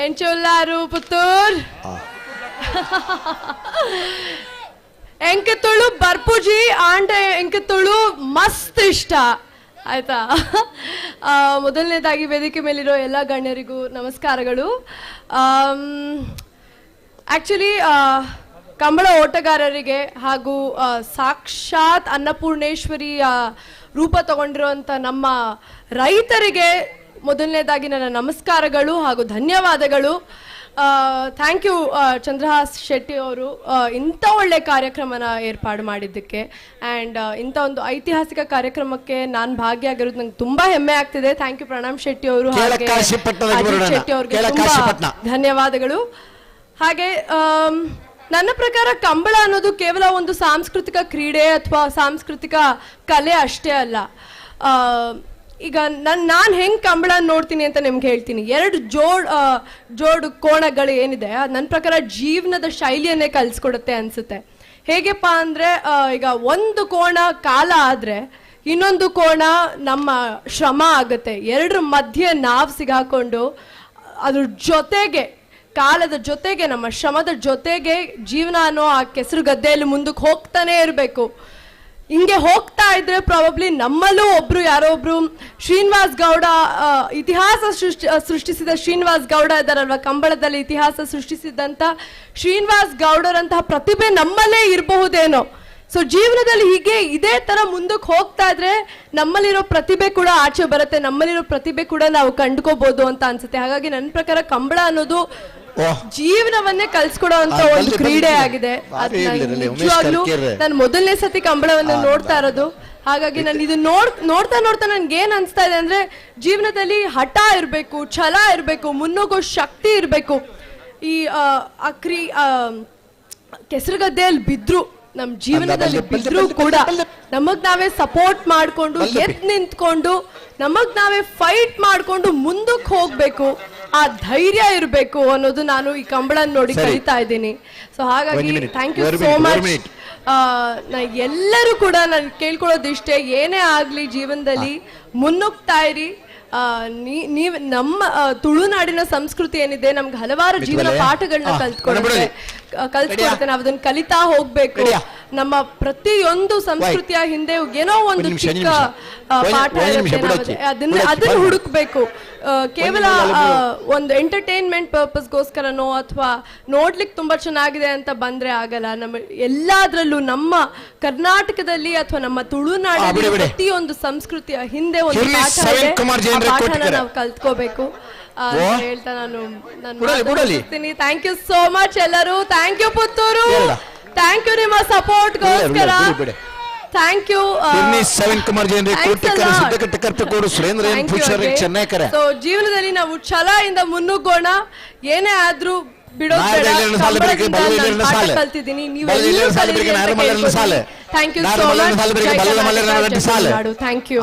ಎಂಚುಲ್ಲಾರು ಪುತ್ತೂರ್ ಎಂಕತುಳು ಬರ್ಪುಜಿ ಆಂಡೆ ಎಂಕತುಳು ಮಸ್ತ್ ಇಷ್ಟ ಆಯ್ತಾ. ಮೊದಲನೇದಾಗಿ ವೇದಿಕೆ ಮೇಲಿರೋ ಎಲ್ಲ ಗಣ್ಯರಿಗೂ ನಮಸ್ಕಾರಗಳು. ಆ್ಯಕ್ಚುಲಿ ಕಂಬಳ ಓಟಗಾರರಿಗೆ ಹಾಗೂ ಸಾಕ್ಷಾತ್ ಅನ್ನಪೂರ್ಣೇಶ್ವರಿ ರೂಪ ತಗೊಂಡಿರುವಂಥ ನಮ್ಮ ರೈತರಿಗೆ ಮೊದಲನೇದಾಗಿ ನನ್ನ ನಮಸ್ಕಾರಗಳು ಹಾಗೂ ಧನ್ಯವಾದಗಳು. ಥ್ಯಾಂಕ್ ಯು ಚಂದ್ರಹಾಸ್ ಶೆಟ್ಟಿ ಅವರು ಇಂಥ ಒಳ್ಳೆ ಕಾರ್ಯಕ್ರಮನ ಏರ್ಪಾಡು ಮಾಡಿದ್ದಕ್ಕೆ. ಆ್ಯಂಡ್ ಇಂಥ ಒಂದು ಐತಿಹಾಸಿಕ ಕಾರ್ಯಕ್ರಮಕ್ಕೆ ನಾನು ಭಾಗಿಯಾಗಿರೋದು ನಂಗೆ ತುಂಬಾ ಹೆಮ್ಮೆ ಆಗ್ತಿದೆ. ಥ್ಯಾಂಕ್ ಯು ಪ್ರಣಾಮ್ ಶೆಟ್ಟಿ ಅವರು ಹಾಗೆ ಅಜಿತ್ ಶೆಟ್ಟಿ ಅವ್ರಿಗೆ ತುಂಬಾ ಧನ್ಯವಾದಗಳು. ಹಾಗೆ ನನ್ನ ಪ್ರಕಾರ ಕಂಬಳ ಅನ್ನೋದು ಕೇವಲ ಒಂದು ಸಾಂಸ್ಕೃತಿಕ ಕ್ರೀಡೆ ಅಥವಾ ಸಾಂಸ್ಕೃತಿಕ ಕಲೆ ಅಷ್ಟೇ ಅಲ್ಲ. ಈಗ ನಾನು ಹೆಂಗೆ ಕಂಬಳ ನೋಡ್ತೀನಿ ಅಂತ ನಿಮ್ಗೆ ಹೇಳ್ತೀನಿ. ಎರಡು ಜೋಡು ಕೋಣಗಳು ಏನಿದೆ ನನ್ನ ಪ್ರಕಾರ ಜೀವನದ ಶೈಲಿಯನ್ನೇ ಕಲಿಸ್ಕೊಡುತ್ತೆ ಅನ್ಸುತ್ತೆ. ಹೇಗೆಪ್ಪ ಅಂದರೆ ಈಗ ಒಂದು ಕೋಣ ಕಾಲ ಆದರೆ ಇನ್ನೊಂದು ಕೋಣ ನಮ್ಮ ಶ್ರಮ ಆಗುತ್ತೆ. ಎರಡರ ಮಧ್ಯೆ ನಾವು ಸಿಗಾಕೊಂಡು ಅದ್ರ ಜೊತೆಗೆ ಕಾಲದ ಜೊತೆಗೆ ನಮ್ಮ ಶ್ರಮದ ಜೊತೆಗೆ ಜೀವನ ಅನ್ನೋ ಆ ಕೆಸರು ಗದ್ದೆಯಲ್ಲಿ ಮುಂದಕ್ಕೆ ಹೋಗ್ತಾನೆ ಇರಬೇಕು. ಹಿಂಗೆ ಹೋಗ್ತಾ ಇದ್ರೆ ಪ್ರಾಬಬ್ಲಿ ನಮ್ಮಲ್ಲೂ ಒಬ್ರು ಯಾರೋ ಒಬ್ರು ಶ್ರೀನಿವಾಸ್ ಗೌಡ ಇತಿಹಾಸ ಸೃಷ್ಟಿಸಿದ ಶ್ರೀನಿವಾಸ್ ಗೌಡ ಇದ್ದಾರಲ್ವ, ಕಂಬಳದಲ್ಲಿ ಇತಿಹಾಸ ಸೃಷ್ಟಿಸಿದಂಥ ಶ್ರೀನಿವಾಸ್ ಗೌಡರಂತಹ ಪ್ರತಿಭೆ ನಮ್ಮಲ್ಲೇ ಇರಬಹುದೇನೋ. ಸೊ ಜೀವನದಲ್ಲಿ ಹೀಗೆ ಇದೇ ತರ ಮುಂದಕ್ಕೆ ಹೋಗ್ತಾ ಇದ್ರೆ ನಮ್ಮಲ್ಲಿರೋ ಪ್ರತಿಭೆ ಕೂಡ ಆಚೆ ಬರುತ್ತೆ, ನಮ್ಮಲ್ಲಿರೋ ಪ್ರತಿಭೆ ಕೂಡ ನಾವು ಕಂಡುಕೋಬಹುದು ಅಂತ ಅನ್ಸುತ್ತೆ. ಹಾಗಾಗಿ ನನ್ನ ಪ್ರಕಾರ ಕಂಬಳ ಅನ್ನೋದು ಜೀವನವನ್ನೇ ಕಲ್ಸ್ಕೊಡುವಂತ ಒಂದು ಕ್ರೀಡೆ ಆಗಿದೆ. ನಿಜವಾಗ್ಲೂ ನಾನು ಮೊದಲನೇ ಸತಿ ಕಂಬಳವನ್ನು ನೋಡ್ತಾ ಇರೋದು. ಹಾಗಾಗಿ ನಾನು ಇದು ನೋಡ್ತಾ ನನ್ಗೆ ಏನ್ ಅನ್ಸ್ತಾ ಇದೆ ಅಂದ್ರೆ ಜೀವನದಲ್ಲಿ ಹಠ ಇರ್ಬೇಕು, ಛಲ ಇರ್ಬೇಕು, ಮುನ್ನೋಗೋ ಶಕ್ತಿ ಇರ್ಬೇಕು. ಈ ಕೆಸರುಗದ್ದೆಯಲ್ಲಿ ಬಿದ್ರು ನಮ್ಮ ಜೀವನದಲ್ಲಿ ಬಿದ್ರೂ ಕೂಡ ನಮಗ್ ನಾವೇ ಸಪೋರ್ಟ್ ಮಾಡ್ಕೊಂಡು ಎದ್ದು ನಿಂತ್ಕೊಂಡು ನಮಗ್ ನಾವೇ ಫೈಟ್ ಮಾಡ್ಕೊಂಡು ಮುಂದಕ್ಕೆ ಹೋಗ್ಬೇಕು, ಆ ಧೈರ್ಯ ಇರಬೇಕು ಅನ್ನೋದು ನಾನು ಈ ಕಂಬಳ ನೋಡಿ ಕಲಿತಾ ಇದ್ದೀನಿ. ಸೊ ಹಾಗಾಗಿ ಥ್ಯಾಂಕ್ ಯು ಸೋ ಮಚ್. ಎಲ್ಲರೂ ಕೂಡ ನಾನು ಕೇಳ್ಕೊಳ್ಳೋದಿಷ್ಟೇ, ಏನೇ ಆಗ್ಲಿ ಜೀವನದಲ್ಲಿ ಮುನ್ನುಗ್ತಾ ಇರಿ. ನೀವು ನಮ್ಮ ತುಳುನಾಡಿನ ಸಂಸ್ಕೃತಿ ಏನಿದೆ ನಮ್ಗೆ ಹಲವಾರು ಜೀವನ ಪಾಠಗಳನ್ನ ಕಲ್ತ್ಕೊಡುತ್ತೆ. ನಾವು ಅದನ್ನ ಕಲಿತಾ ಹೋಗ್ಬೇಕು. ನಮ್ಮ ಪ್ರತಿಯೊಂದು ಸಂಸ್ಕೃತಿಯ ಹಿಂದೆ ಏನೋ ಒಂದು ಚಿಕ್ಕ ಪಾಠ ಇರುತ್ತೆ, ಅದನ್ನ ಹುಡುಕ್ಬೇಕು. ಕೇವಲ ಒಂದು ಎಂಟರ್ಟೈನ್ಮೆಂಟ್ ಪರ್ಪಸ್ಗೋಸ್ಕರನೋ ಅಥವಾ ನೋಡ್ಲಿಕ್ಕೆ ತುಂಬಾ ಚೆನ್ನಾಗಿದೆ ಅಂತ ಬಂದ್ರೆ ಆಗಲ್ಲ. ನಮ್ಮ ಎಲ್ಲಾದ್ರಲ್ಲೂ ನಮ್ಮ ಕರ್ನಾಟಕದಲ್ಲಿ ಅಥವಾ ನಮ್ಮ ತುಳುನಾಡಿನ ಪ್ರತಿಯೊಂದು ಸಂಸ್ಕೃತಿಯ ಹಿಂದೆ ಒಂದು ಪಾಠ ಇದೆ. ಪಾಠನ ನಾವು ಕಲ್ತ್ಕೋಬೇಕು ಹೇಳ್ತಾ ನಾನು ಥ್ಯಾಂಕ್ ಯು ಸೋ ಮಚ್ ಎಲ್ಲರೂ. Thank you Puttur, thank you ನಿಮ್ಮ ಸಪೋರ್ಟ್ ಗೋಸ್ಕರ. ಥ್ಯಾಂಕ್ ಯು ಜೀವನದಲ್ಲಿ ನಾವು ಛಲದಿಂದ ಮುನ್ನುಗ್ಗೋಣ, ಏನೇ ಆದ್ರೂ ಬಿಡೋದು ಕಲ್ತಿದ್ದೀನಿ. ನೀವೆಲ್ಲರೂ thank you so much. Thank you.